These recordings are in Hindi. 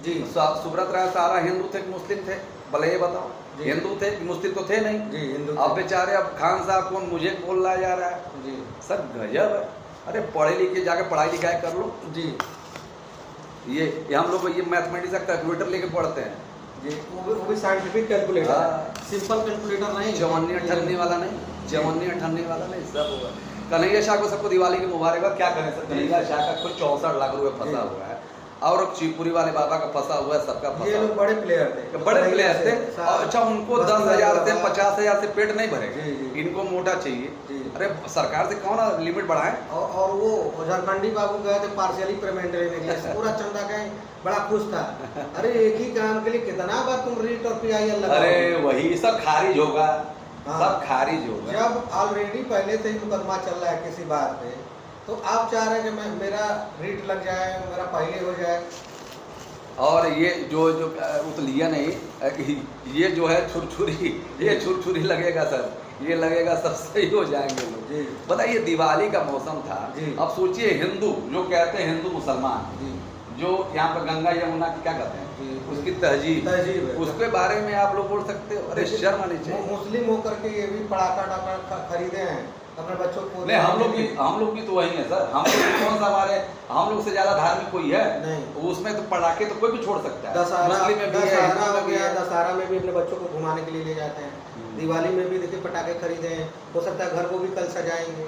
जी। सुब्रत राय सारा हिंदू थे कि मुस्लिम थे? भले ये बताओ, जी। हिंदू थे कि मुस्लिम? तो थे नहीं। जी हिंदू अब बेचारे अब खान साहब कौन मुझे बोल रहा जा रहा है? जी सर गजब है। अरे पढ़े लिखे जाके पढ़ाई लिखाई कर लो। जी ये हम लोग ये मैथमेटिक्स का कैलकुलेटर लेके पढ़ते हैं जी, वो भी साइंटिफिक कैलकुलेटर, हाँ। सिंपल कैलकुलेटर नहीं, चवन्नी अठन्नी वाला नहीं, चवन्नी अठन्नी वाला नहीं, सब होगा। कन्हैया शाह को सबको दिवाली की मुबारकबाद। क्या करें सर, कन्हैया शाह का कुछ 64 लाख रुपए फंसा हुआ है, और शिवपुरी वाले बाबा का फंसा हुआ है, सबका ये फंसा लोग हुआ बड़े प्लेयर थे, है। बड़े प्लेयर थे। और अच्छा, उनको 10,000 से 50,000 से पेट नहीं भरेगा, जी, जी। इनको मोटा चाहिए। जी। अरे सरकार से कौन लिमिट बढ़ाए? और वो झारखंडी बाबू गए थे पार्शियली पेमेंट लेने के लिए, पूरा चंदा गए, बड़ा खुश था। अरे एक ही काम के लिए कितना बार तुम रीट और PIL लगाओ? अरे वही सब खारिज होगा, हाँ। सब खारिज होगा। जब ऑलरेडी पहले से ही मुकदमा चल रहा है किसी बात पे, तो आप चाह रहे हैं कि मेरा रीट लग जाए, मेरा पहले हो जाए। और ये जो तो लिया नहीं, ये जो है छुरछुरी, ये छुरछुरी लगेगा सर, ये लगेगा सब सही हो जाएंगे लोग। जी। बताइए, दिवाली का मौसम था। जी। अब सोचिए, हिंदू जो कहते हैं, हिंदू मुसलमान जी जो यहाँ पर गंगा यमुना की क्या कहते हैं, जी। उसकी तहजीब है। उसके बारे में आप लोग बोल सकते हो? अरे शर्म आनी चाहिए। मुस्लिम होकर के ये भी पटाखा डाका खरीदे हैं अपने बच्चों को। नहीं, हम लोग की तो वही है सर। हम लोग की कौन सा हमारे, हम लोग से ज्यादा धार्मिक कोई है? नहीं। उसमें तो पटाखे तो कोई भी छोड़ सकता है। दशहरा मुस्लिम में भी है, दशहरा हिंदू हो में भी गया, है। दशहरा में भी अपने बच्चों को घुमाने के लिए ले जाते हैं। दिवाली में भी देखिए पटाखे खरीदे हैं, हो सकता है घर को भी कल सजाएंगे।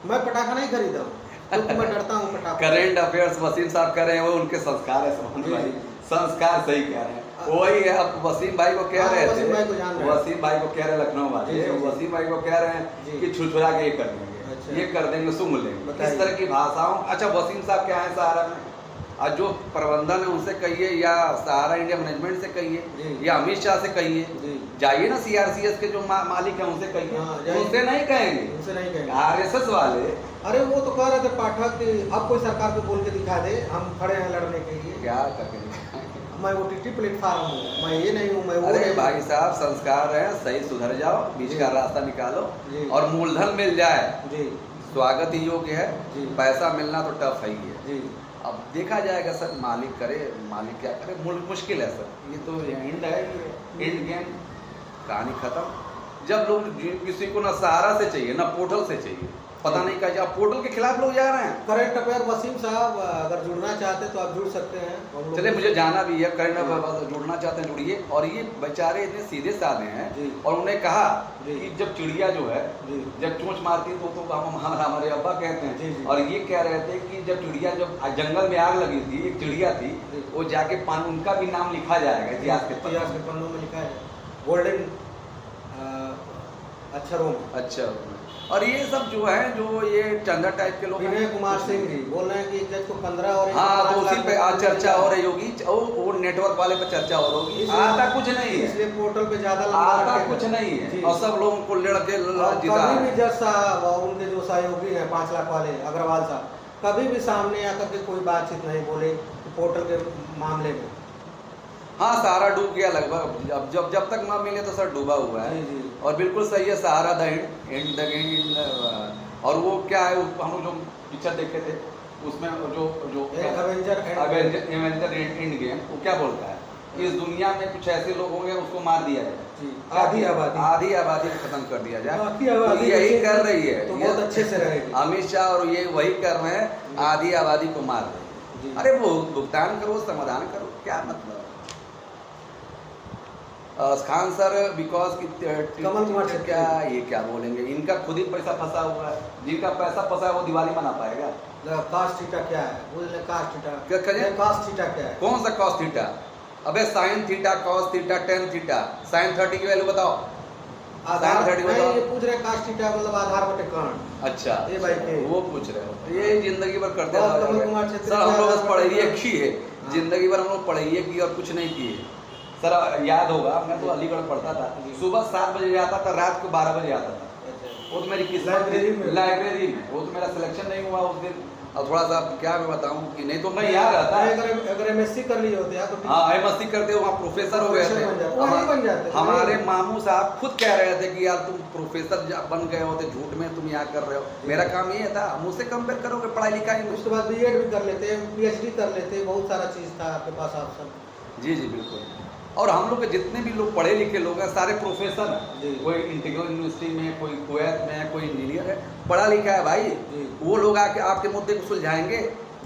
मैं पटाखा नहीं खरीदा हूँ क्योंकि मैं डरता हूँ पटाखा। करेंट अफेयर्स वसीम साहब कह रहे हैं, वो उनके संस्कार है समझ भाई, संस्कार सही कह रहे हैं। वही है, अब वसीम भाई को कह रहे थे, वसीम भाई को कह रहे लखनऊ वाले, वसीम भाई को कह रहे हैं कि छुरछुरा के ये कर देंगे, ये कर देंगे, सुन लेंगे, इस तरह की भाषाओं। अच्छा, वसीम साहब क्या है सहारा में, और जो प्रबंधन है उनसे कहिए, या सहारा इंडिया मैनेजमेंट से कहिए, या अमित शाह से कहिए, जाइए ना CRCS के जो मालिक है उनसे कहिए, उनसे नहीं कहेंगे, उनसे नहीं कहेंगे। RSS वाले। अरे वो तो कह रहे थे पाठक कि अब कोई सरकार को बोल के दिखा दे, हम खड़े हैं लड़ने के लिए। क्या करें, मैं OTT प्लेटफॉर्म हूँ, मैं ये नहीं हूँ, मैं वो अरे नहीं। भाई साहब, संस्कार है, सही सुधर जाओ, बीच का रास्ता निकालो, और मूलधन मिल जाए, जी स्वागत ही योग्य है। जी। पैसा मिलना तो टफ है ही है। जी अब देखा जाएगा सर, मालिक करे, मालिक क्या करे, मुश्किल है सर। ये तो एंड है, ये एंड गेम, कहानी खत्म। जब लोग किसी को ना सहारा से चाहिए, ना पोर्टल से चाहिए, पता नहीं क्या, अब पोर्टल के खिलाफ लोग जा रहे हैं। करेंट अफेयर वसीम साहब अगर जुड़ना चाहते हैं तो आप जुड़ सकते हैं। चलिए, मुझे जाना भी है, करंट अफेयर जुड़ना चाहते हैं जुड़िए। और ये बेचारे इतने सीधे साधे हैं, और उन्हें कहा कि जब चिड़िया जो है जब चोंच मारती है तो हमारे अब्बा कहते हैं, और ये कह रहे थे कि जब चिड़िया, जब जंगल में आग लगी थी, एक चिड़िया थी, वो जाके पानी, उनका भी नाम लिखा जाएगा इतिहास के पन्नों में लिखा है, गोल्डन अक्षरों में। अच्छा, और ये सब जो है, जो ये चंदा टाइप के लोग, विनय कुमार सिंह जी बोल रहे हैं कि जज को 15 और हाँ, तो उसी पे आज चर्चा हो रही होगी, वो नेटवर्क वाले पे चर्चा हो रही होगी। आता कुछ नहीं है, इसलिए पोर्टल पे ज्यादा आता कुछ नहीं है, और सब लोगों को लड़के जिता कभी भी जज साहब और उनके जो सहयोगी हैं 5 लाख वाले अग्रवाल साहब, कभी भी सामने आकर के कोई बातचीत नहीं बोले पोर्टल के मामले में। हाँ, सहारा डूब गया लगभग, जब तक ना मिले तो सर डूबा हुआ है। जी। और बिल्कुल सही है, सहारा द एंड और वो क्या है, हम लोग जो पिक्चर देखे थे उसमें जो एवेंजर एंड गेम, वो क्या बोलता है, इस दुनिया में कुछ ऐसे लोग होंगे उसको मार दिया जाए, आधी आबादी को खत्म कर दिया जाए। तो यही कर रही है, तो बहुत अच्छे से रहेगी अमित शाह, और ये वही कर रहे हैं, आधी आबादी को मार रहे हैं। अरे वो भुगतान करो, समाधान करो, क्या मतलब। खान सर, बिकॉज कमल कुमार क्या, ये क्या बोलेंगे, इनका खुद ही पैसा फंसा हुआ है, जिनका पैसा फंसा है वो दिवाली मना पाएगा। कास्ट थीटा क्या है, बोले कास्ट थीटा क्या करें, कास्ट थीटा क्या है, कौन सा कॉस थीटा? अबे sine theta, cos theta, tan theta, sine 30 की वैल्यू बताओ, आधार 30 बताओ। ये पूछ रहे कास्ट थीटा मतलब आधार बटे कर्ण। अच्छा, ये भाई के वो पूछ रहे हो, ये जिंदगी भर करते हैं कमल कुमार छेत्री सर। हम लोग बस पढ़ाई की है, जिंदगी भर हम लोग पढ़ाई की और कुछ नहीं किए सर। याद होगा, मैं तो अलीगढ़ पढ़ता था, सुबह 7 बजे आता था, रात को 12 बजे आता था। वो तो मेरी किस्मत, लाइब्रेरी में, वो तो मेरा सिलेक्शन नहीं हुआ उस दिन। और थोड़ा सा क्या मैं बताऊं कि नहीं तो मैं याद रहता है। अगर MSc एमएससी कर लिए होते आप तो। हाँ एमएससी करते हो, वहाँ प्रोफेसर हो गए थे। हमारे मामू साहब खुद कह रहे थे कि यार तुम प्रोफेसर बन गए होते, झूठ में तुम यहाँ कर रहे हो। मेरा काम ये था, मुझसे कंपेयर करोगे पढ़ाई लिखाई में। उसके बाद बीएड भी कर लेते, पीएचडी कर लेते, बहुत सारा चीज था आपके पास ऑप्शन। जी जी बिल्कुल। और हम लोग के जितने भी लोग पढ़े लिखे लोग हैं सारे प्रोफेसर हैं। कोई इंटीग्रल यूनिवर्सिटी में, कोई कुवैत में है, कोई इंजीनियर है, पढ़ा लिखा है भाई। वो लोग आके आपके मुद्दे को सुलझाएंगे,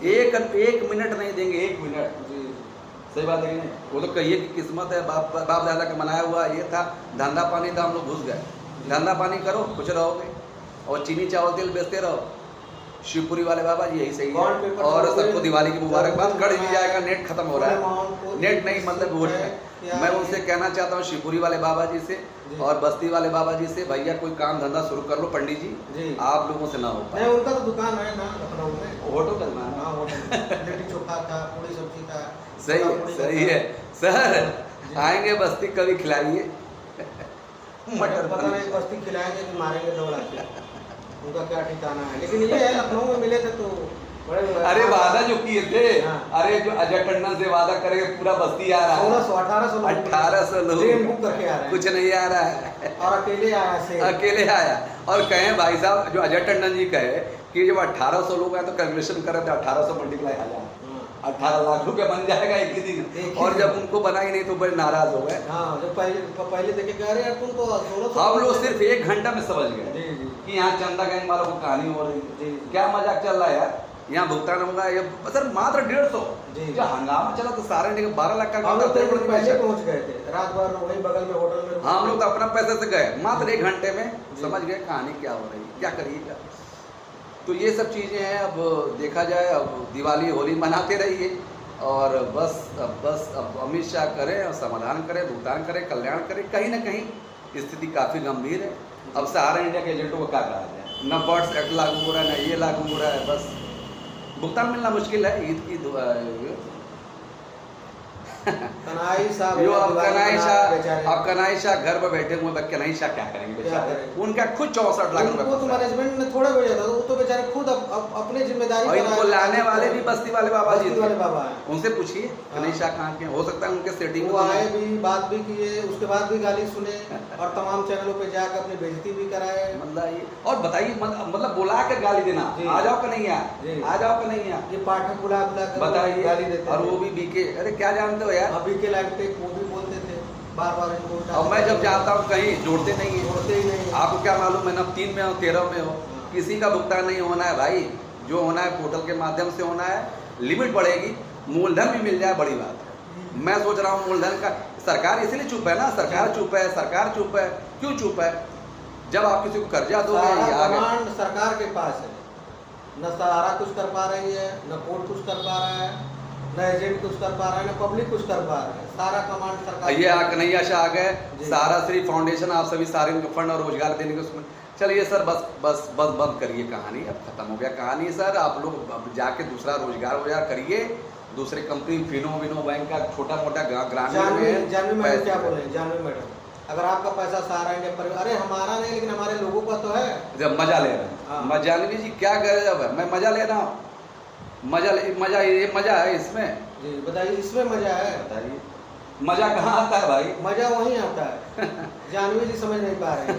एक मिनट नहीं देंगे, 1 मिनट। सही बात है कि नहीं? वो तो कहिए कि किस्मत है, बाप दादा का बनाया हुआ ये था, धंधा पानी था, हम लोग घुस गए। धंधा पानी करो कुछ रहोगे, और चीनी चावल तेल बेचते रहो। शिवपुरी वाले बाबा जी यही सही है। और सबको दिवाली की मुबारकबाद। कर दी जाएगा, नेट खत्म हो रहा है, नेट नहीं मतलब वोट है। मैं उनसे कहना चाहता हूँ शिवपुरी वाले बाबा जी से और बस्ती वाले बाबा जी से, भैया कोई काम धंधा शुरू कर लो पंडित जी, आप लोगों से ना हो पाए। उनका तो दुकान है ना लखनऊ में, होटल करना है। हाँ होटल, लिट्टी चोखा था, पूरी सब्जी था। सही है सर, आएंगे बस्ती कभी खिलाइए। मटर पता नहीं बस्ती खिलाएंगे कि मारेंगे दौड़ा के, उनका क्या ठिकाना है। लेकिन ये है लखनऊ में मिले थे तो अरे वादा जो किए थे, अरे जो अजय टंडन से वादा करेंगे पूरा बस्ती आ रहा है। 1800 लोग बुक करके आ रहे हैं, कुछ नहीं आ रहा है और अकेले आया और कहे भाई साहब जो अजय टंडन जी कहे कि जब 1800 लोग आए तो कैलकुलेशन कर रहे थे 1800 मल्टीप्लाई 18 लाख रुपया बन जाएगा एक ही दिन। और जब उनको बना ही नहीं तो बड़े नाराज हो गए। जो पहले देखे कह रहे यार तुम तो हम लोग सिर्फ 1 घंटा में समझ गए कि यहाँ चंदा गैंग वालों को कहानी हो रही है, क्या मजाक चल रहा है यार, यहाँ भुगतान होगा ये सर मात्र 150। जो हंगामा चला तो सारे 12 लाख का पहले पहुंच गए थे, रात भर वही बगल में होटल में। हम लोग तो अपना पैसे से गए, मात्र 1 घंटे में समझ गए कहानी क्या हो रही है, क्या करिएगा। तो ये सब चीज़ें हैं। अब देखा जाए, अब दिवाली होली मनाते रहिए और बस अब अमित शाह करें और समाधान करें, भुगतान करें, कल्याण करें। कहीं ना कहीं स्थिति काफ़ी गंभीर है। अब सहारा इंडिया के एजेंटों को क्या कहा जाए, न बर्ड्स एक्ट लागू हो रहा है, न ये लागू हो रहा है, बस भुगतान मिलना मुश्किल है। ईद की कनाई साहब अब कनाई शाह घर पर बैठे हुए, कनाई शाह क्या करेंगे बेचारे, उनका खुद 64 लाख रुपए। वो तो मैनेजमेंट ने थोड़ा भेजा था, वो तो बेचारे खुद अपने जिम्मेदारी। और इनको लाने वाले भी बस्ती वाले बाबा जी वाले बाबा हैं, उनसे पूछिए कनाई शाह कहाँ के, हो सकता है उनके सेटिंग वो आए भी, बात भी किए, उसके बाद भी गाली सुने और तमाम चैनलों पे जाकर अपनी बेइज्जती भी कराए। मतलब और बताइए, मतलब बुला कर गाली देना, आ जाओ कन्हैया, आ जाओ कन्हैया, ये पाठक बुला बताइए गाली देते, और वो भी बीके। अरे क्या जानते हो यार, बीके लाइव पे वो भी बोलते थे बार इनको। और मैं जब जाता हूँ कहीं जोड़ते नहीं है। आपको क्या मालूम है, न 3 में हो 13 में हो, किसी का भुगतान नहीं होना है भाई। जो होना है पोर्टल के माध्यम से होना है। लिमिट बढ़ेगी, मूलधन भी मिल जाए, बड़ी बात है। मैं सोच रहा हूँ मूलधन का, सरकार इसलिए चुप है ना, सरकार चुप है। क्यों चुप है? जब आप किसी को कर्जा दोगे, सरकार के पास है, न सहारा कुछ कर पा रही है, न कोर्ट कुछ कर पा रहा है, न एजेंट कुछ कर पा रहा है, न पब्लिक कुछ कर पा रहा है। सारा कमांड सरकार। ये कन्हैया शाह आ गए, सहारा श्री फाउंडेशन, आप सभी सारे फंड और रोजगार देने के उसमें। चलिए सर, बस बंद करिए कहानी, अब खत्म हो गया कहानी सर। आप लोग जाके दूसरा रोजगार करिए, दूसरे कंपनी फिनो बैंक का छोटा मोटा ग्रामीण में। जानवी मैडम क्या बोले, जानवी मैडम, अगर आपका पैसा सहारा इंडिया पर, अरे हमारा नहीं लेकिन हमारे लोगों का तो है। जब मजा ले रहे हैं, जानवी जी क्या कर रहे हैं, मैं मजा ले रहा हूँ, मजा है इसमें। जी बताइए, इसमें मजा है? बताइए मजा कहाँ आता है भाई? मजा वहीं आता है। जानवी जी समझ नहीं पा रहे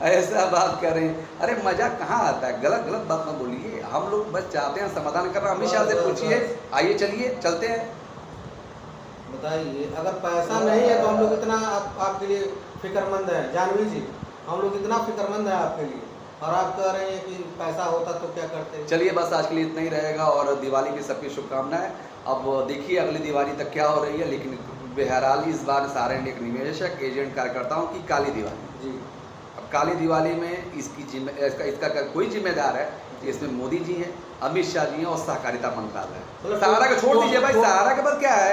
ऐसा बात कर रहे हैं। अरे मजा कहाँ आता है? गलत बात मत बोलिए। हम लोग बस चाहते हैं समाधान करना। अमित शाह से पूछिए, आइए चलिए चलते हैं। बताइए, अगर पैसा नहीं है तो हम लोग इतना आपके लिए फिक्रमंद है। जानवी जी, हम लोग इतना फिक्रमंद है आपके लिए, और आप कह रहे हैं कि पैसा होता तो क्या करते। चलिए बस आज के लिए इतना ही रहेगा, और दिवाली की सबकी शुभकामनाएं। अब देखिए अगली दिवाली तक क्या हो रही है, लेकिन बहरहाल इस बार सहारा इंडिया के निवेशक एजेंट कार्यकर्ताओं की काली दिवाली जी। अब काली दिवाली में इसका कोई जिम्मेदार है, इसमें मोदी जी हैं, अमित शाह जी हैं और सहकारिता मंत्रालय है। सहारा को छोड़ दीजिए भाई, सहारा के बाद क्या है,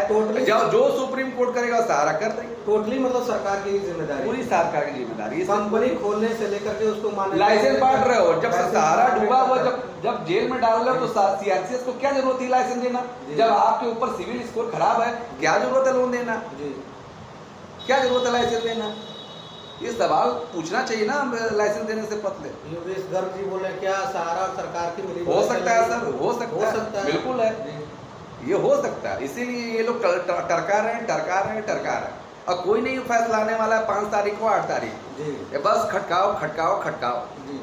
जो सुप्रीम कोर्ट करेगा सहारा कर देंगे। टोटली मतलब सरकार की जिम्मेदारी, पूरी सरकार की जिम्मेदारी। कंपनी खोलने से लेकर के उसको लाइसेंस बांट रहे हो। जब सहारा डूबा हुआ, जब जेल में डाल रहे हो तो सीआरसीएस को क्या जरूरत थी लाइसेंस देना? जब आपके ऊपर सिविल स्कोर खराब है, क्या जरूरत है लोन देना? क्या जरूरत है लाइसेंस देना? ये सवाल पूछना चाहिए ना लाइसेंस देने से पहले। योगेश गर्ग जी बोले क्या सहारा सरकार की मिली? हो सकता है सर, हो सकता है, बिल्कुल है। ये हो सकता है, इसीलिए ये लोग टरका रहे हैं। अब कोई नहीं फैसला आने वाला है 5 तारीख को 8 तारीख जी, बस खटकाओ जी,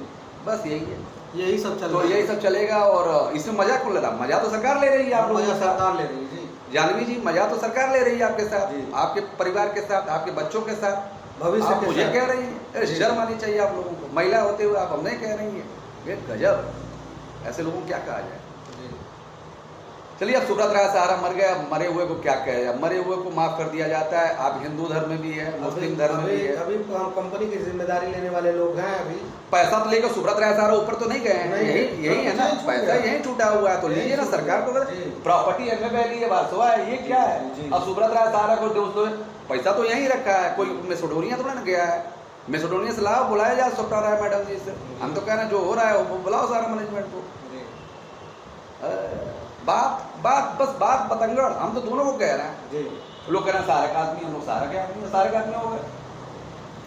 बस यही है, यही सब चल तो यही सब चलेगा। और इसमें मजा कौन ले रहा? मजा तो सरकार ले रही है, आप लोगों के साथ सरकार ले रही है जी, जानवी जी, मजा तो सरकार ले रही है आपके साथ, आपके परिवार के साथ, आपके बच्चों के साथ, भविष्य के मुझे कह रही है। शर्म आनी चाहिए आप लोगों को, महिला होते हुए आप हमें कह रही है, ये गजब, ऐसे लोगों को क्या कहा जाए। चलिए, अब सुब्रत राय सहारा मर गया, मरे हुए को क्या कहे, अब मरे हुए को माफ कर दिया जाता है। आप हिंदू धर्म में भी है, मुस्लिम धर्म में भी है, अभी कंपनी की जिम्मेदारी लेने वाले लोग हैं। अभी पैसा तो लेकर सुब्रत राय सहारा ऊपर तो नहीं गए हैं, यही है ना, पैसा यही छूटा हुआ है, तो लीजिए ना, सरकार को प्रॉपर्टी एमएबएल है, वारसोवा है, ये क्या है। अब सुब्रत राय सहारा को दोस्तों पैसा तो यहीं रखा है, कोई मैसेडोनिया थोड़ा ना गया है, मैसेडोनिया से लाओ, बुलाया जाए सुब्रत राय मैडम जी से। हम तो कह रहे हैं जो हो रहा है वो बुलाओ सारा मैनेजमेंट को। बात बतंगड़, हम तो दोनों को कह रहे हैं। लोग कह रहे हैं सारे का आदमी, हम लोग सारे के आदमी हो गए।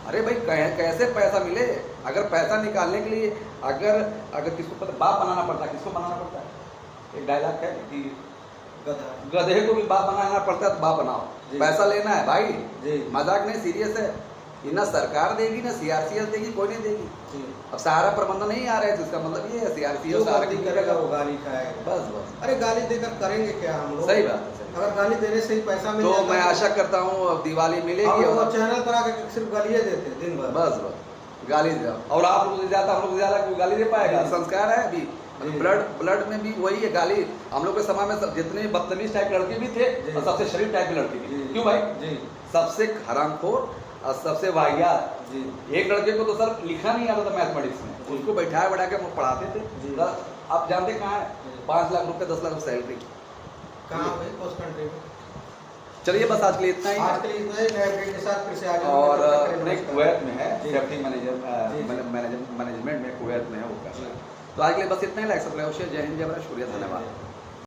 अरे भाई, कैसे पैसा मिले? अगर पैसा निकालने के लिए अगर किसको पता बाप बनाना पड़ता है, किसको बनाना पड़ता है? एक डायलॉग है कि गधे को भी बाप बनाना पड़ता है, तो बाप बनाओ। पैसा लेना है भाई, मजाक नहीं, सीरियस है। ना सरकार देगी, ना सीआरसीएस देगी, कोई नहीं देगी। अब सहारा प्रबंधन नहीं आ रहा है, तो इसका मतलब ये है सीआरसीएस करेगा वो गाली खाएगा। बस। अरे गाली देकर करेंगे क्या हम लोग? सही बात है। अगर गाली देने से ही पैसा मिल तो मैं आशा करता हूँ अब दिवाली मिलेगी और चैनल पर आकर सिर्फ गालियाँ देते दिन भर, बस गाली दे। और आप लोग ज्यादा, हम लोग ज्यादा कोई गाली दे पाएगा? संस्कार है अभी, ब्लड में भी वही है गाली। हम लोग के समय में जितने बदतमीज टाइप लड़के भी थे और सबसे शरीफ टाइप की लड़की भी। क्यों भाई? सबसे हरामखोर और सबसे वाहियात। एक लड़के को तो सर लिखना नहीं आता था मैथमेटिक्स में, उसको बैठा के हम पढ़ाते थे। आप जानते कहाँ है? 5 लाख रुपए 10 लाख सैलरी कहाँ है? उस कंट्री में। चलिए, बस आज के लिए इतना ही। आज के लिए इतना ही। नए अपडेट के साथ फिर से आगे। और कुवैत में है सेफ्टी मैनेजमेंट में, कुवैत में है वो कर रहा है। तो आज के लिए बस इतना ही। Like subscribe share. जय हिंद, जय भारत, शुक्रिया, धन्यवाद।